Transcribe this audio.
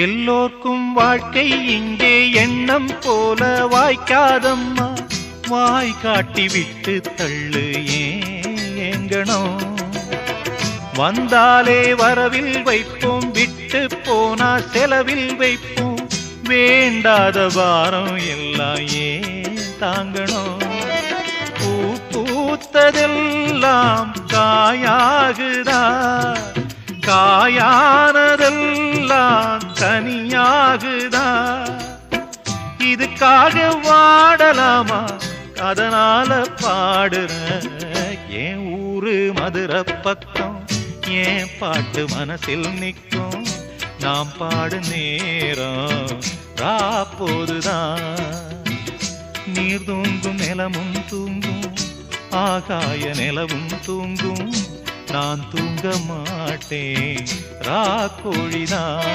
எல்லோர்க்கும் வாழ்க்கை இங்கே எண்ணம் போல வாய்க்காதம்மா. வாய் காட்டி விட்டு தள்ளு ஏங்கணும். வந்தாலே வரவில் வைப்போம், விட்டு போனா செலவில் வைப்போம். வேண்டாத பாரம் எல்லாம் ஏன் தாங்கணும். பூ பூத்ததெல்லாம் காயாகுதா, காயானதெல்லாம் கனியாகுதா. இதுக்காக வாடலாமா, அதனால பாடுற. என் ஊரு மதுரை பக்கம், என் பாட்டு மனசில் நிற்கும். நாம் பாடு நேரம் ராப்போதுதான். நீர் தூங்கும் நிலமும் தூங்கும், ஆகாய நிலவும் தூங்கும். நான் தூங்க மாட்டேன் ராக்கோழிதான்.